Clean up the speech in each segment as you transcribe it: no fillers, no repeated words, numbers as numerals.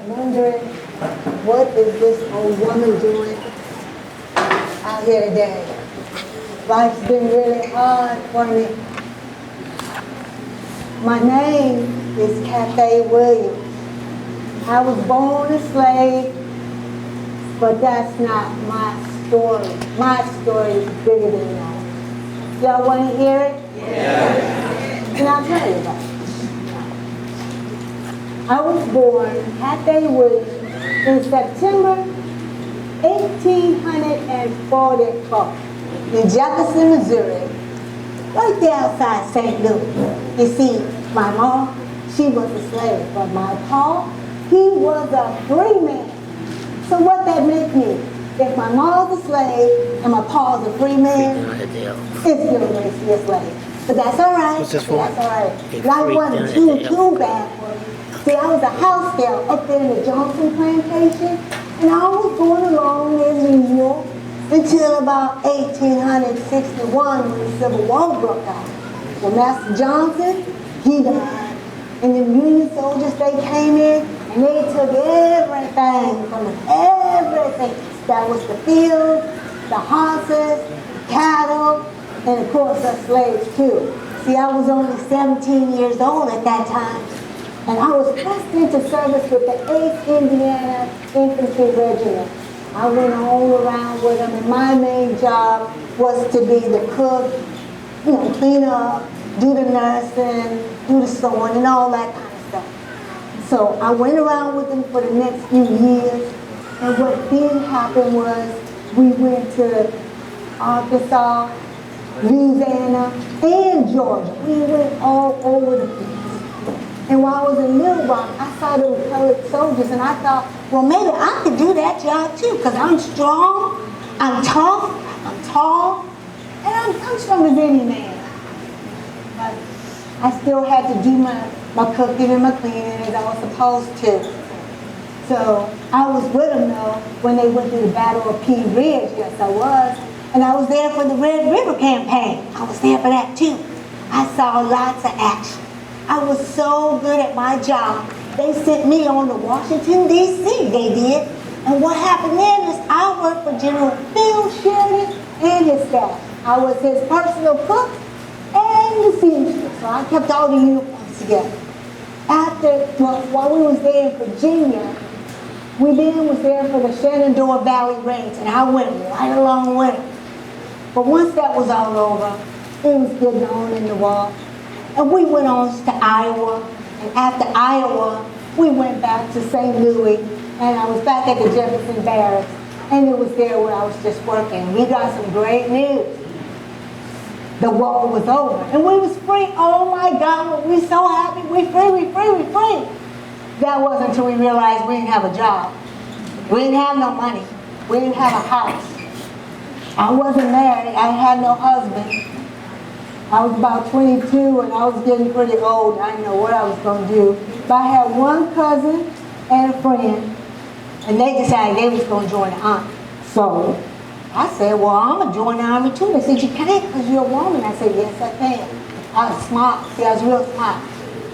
wondering, what is this old woman doing out here today? Life's been really hard for me. My name is Cathay Williams. I was born a slave, but that's not my story. My story is bigger than that. Y'all want to hear it? Yeah. And I'll tell you about it. I was born Cathay Williams in September 1844 in Jefferson, Missouri, right there outside St. Louis. You see, my mom, she was a slave, but my pa, he was a free man. So what that makes me? If my mom's a slave and my pa's a free man, it still makes me a slave. But that's all right. That's all right. Life wasn't too bad for me. See, I was a house girl up there in the Johnson plantation, and I was going along as usual until about 1861 when the Civil War broke out. Well, Master Johnson, he died. And the Union soldiers, they came in and they took everything from us, everything. That was the fields, the horses, cattle, and of course the slaves too. See, I was only 17 years old at that time. And I was pressed into service with the 8th Indiana Infantry Regiment. I went all around with them, and my main job was to be the cook, clean up, do the nursing, do the sewing, and all that kind of stuff. So I went around with them for the next few years, and what then happened was we went to Arkansas, Louisiana, and Georgia. We went all over the place. And while I was in Little Rock, I saw those colored soldiers, and I thought, well, maybe I could do that job too, because I'm strong, I'm tough, I'm tall, and I'm strong as any man. But I still had to do my cooking and my cleaning as I was supposed to. So I was with them, though, when they went through the Battle of Pea Ridge. Yes, I was. And I was there for the Red River Campaign. I was there for that, too. I saw lots of action. I was so good at my job. They sent me on to Washington, D.C., they did. And what happened then is I worked for General Phil Sheridan and his staff. I was his personal cook and the seamstress. So I kept all the uniforms together. While we was there in Virginia, we then was there for the Shenandoah Valley Raids, and I went right along with them. But once that was all over, it was getting on in the war. And we went on to Iowa, and after Iowa, we went back to St. Louis, and I was back at the Jefferson Barracks, and it was there where I was just working. We got some great news. The war was over, and we was free. Oh my God, we were so happy. We free. That wasn't until we realized we didn't have a job. We didn't have no money. We didn't have a house. I wasn't married. I had no husband. I was about 22 and I was getting pretty old. I didn't know what I was going to do. But I had one cousin and a friend, and they decided they was going to join the army. So I said, well, I'm going to join the army too. They said, you can't because you're a woman. I said, yes, I can. I was smart. See, I was real smart.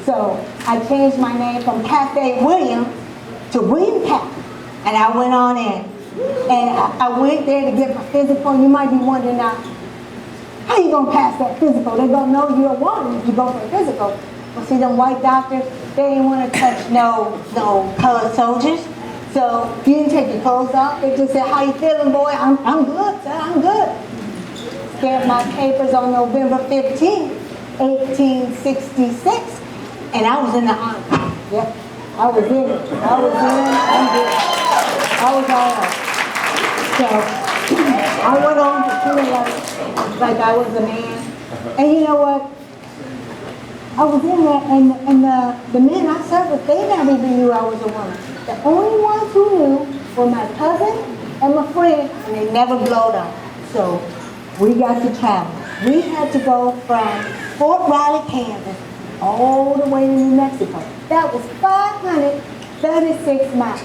So I changed my name from Cathay Williams to William Cat. And I went on in. And I went there to get my physical. You might be wondering now, how you gonna pass that physical? They're gonna know you're a woman if you go for a physical. Well, see, them white doctors, they didn't want to touch no colored soldiers. So you didn't take your clothes off. They just said, how you feeling, boy? I'm good, sir, I'm good. Stamped my papers on November 15, 1866, and I was in the army. Yep, I was in it. I'm good. I was all right. So I went on to feel like I was a man. And you know what? I was in there, and the men I served with, they never even knew I was a woman. The only ones who knew were my cousin and my friend, and they never blowed up. So we got to travel. We had to go from Fort Riley, Kansas, all the way to New Mexico. That was 536 miles.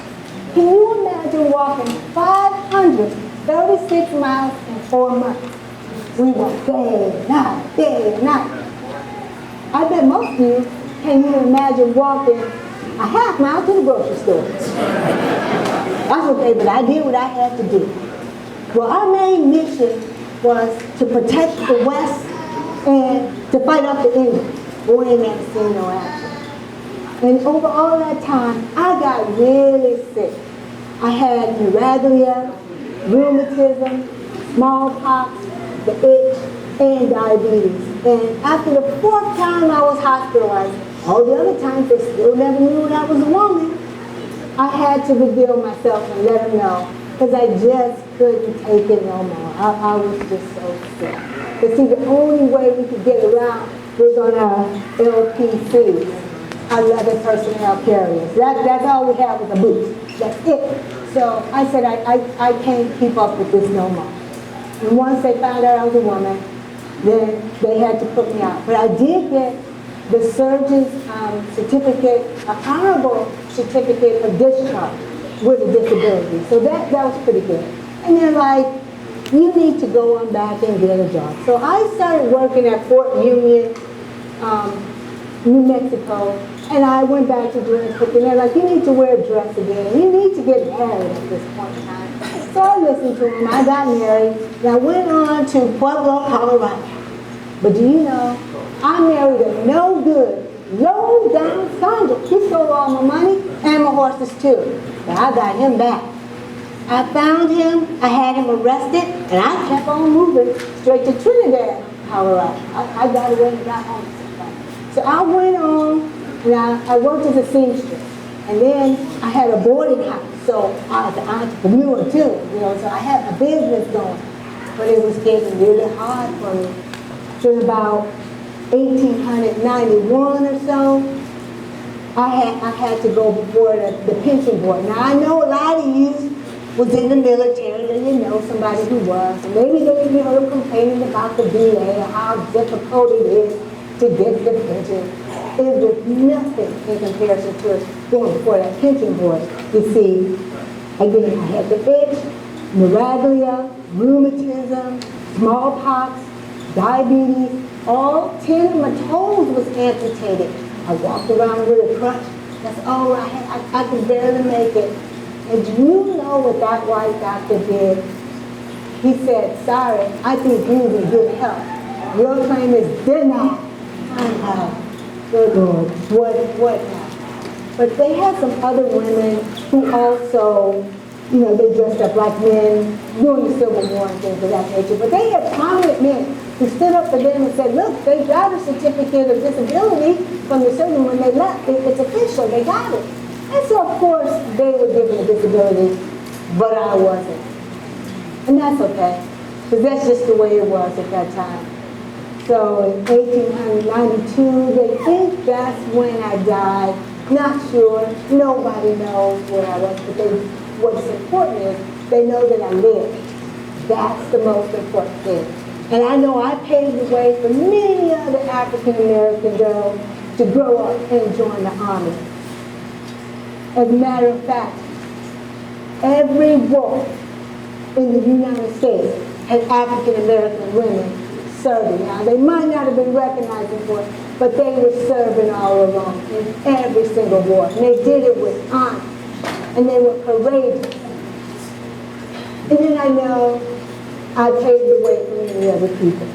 Can you imagine walking 536 miles in 4 months? We walked day and night. I bet most of you, can you imagine walking 1 a half mile to the grocery store. That's okay, but I did what I had to do. Well, our main mission was to protect the West and to fight off the Indians. Boy, ain't never seen no action. And over all that time, I got really sick. I had neuralgia, rheumatism, smallpox, the itch, and diabetes. And after the 4th time I was hospitalized, all the other times they still never knew that I was a woman, I had to reveal myself and let them know, because I just couldn't take it no more. I was just so sick. But see, the only way we could get around was on our LPCs, our leather personnel carriers. That's all we had was a boot. That's it. So I said, I can't keep up with this no more. And once they found out I was a woman, then they had to put me out. But I did get the surgeon's certificate, an honorable certificate of discharge with a disability. So that was pretty good. And they're like, you need to go on back and get a job. So I started working at Fort Union, New Mexico, and I went back to doing cooking. They're like, you need to wear a dress again. You need to get married at this point in time. So I listened to him. I got married, and I went on to Pueblo, Colorado. But do you know, I married a no good, low down scoundrel. He stole all my money and my horses too. But I got him back. I found him, I had him arrested, and I kept on moving straight to Trinidad, Colorado. I got away and got home sometime. So I went on, and I worked as a seamstress. And then I had a boarding house, so I was an entrepreneur too, so I had a business going. But it was getting really hard for me. So about 1891 or so, I had to go before the pension board. Now I know a lot of you was in the military, and you know somebody who was. And maybe they heard them complaining about the VA or how difficult it is to get the pension. It was nothing in comparison to us going before that pension board. You see, again, I had the itch, neuralgia, rheumatism, smallpox, diabetes, all 10 of my toes was amputated. I walked around with a crutch. That's all I had. I could barely make it. And do you know what that white doctor did? He said, sorry, I think you're in good health. Your claim is denied. I'm like, good Lord, what happened? But they had some other women who also, they dressed up like men during the Civil War and things of that nature. But they had prominent men who stood up for them and said, look, they got a certificate of disability from the surgeon when they left. It's official, they got it. And so, of course, they were given a disability, but I wasn't. And that's okay, because that's just the way it was at that time. So in 1892, they think that's when I died. Not sure. Nobody knows where I was, but what's important is they know that I lived. That's the most important thing. And I know I paved the way for many other African-American girls to grow up and join the Army. As a matter of fact, every war in the United States had African-American women serving. Now, they might not have been recognized for it, but they were serving all along in every single war. And they did it with honor. And they were courageous. And then I know I paved the way for many other people.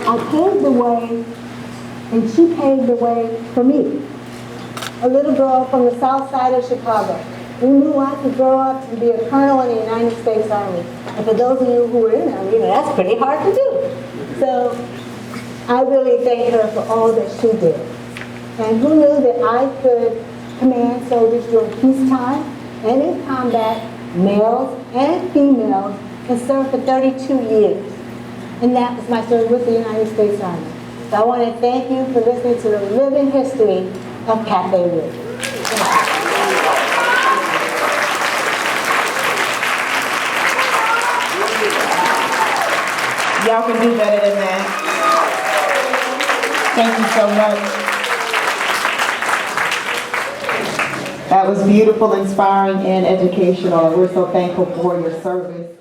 I paved the way, and she paved the way for me. A little girl from the south side of Chicago who knew I could grow up and be a colonel in the United States Army. And for those of you who were in the Army, that's pretty hard to do. So I really thank her for all that she did. And who knew that I could command soldiers during peacetime and in combat, males and females, and served for 32 years. And that was my service with the United States Army. So I want to thank you for listening to the living history of Cathay Ridge. Y'all can do better than that. Thank you so much. That was beautiful, inspiring, and educational. We're so thankful for your service.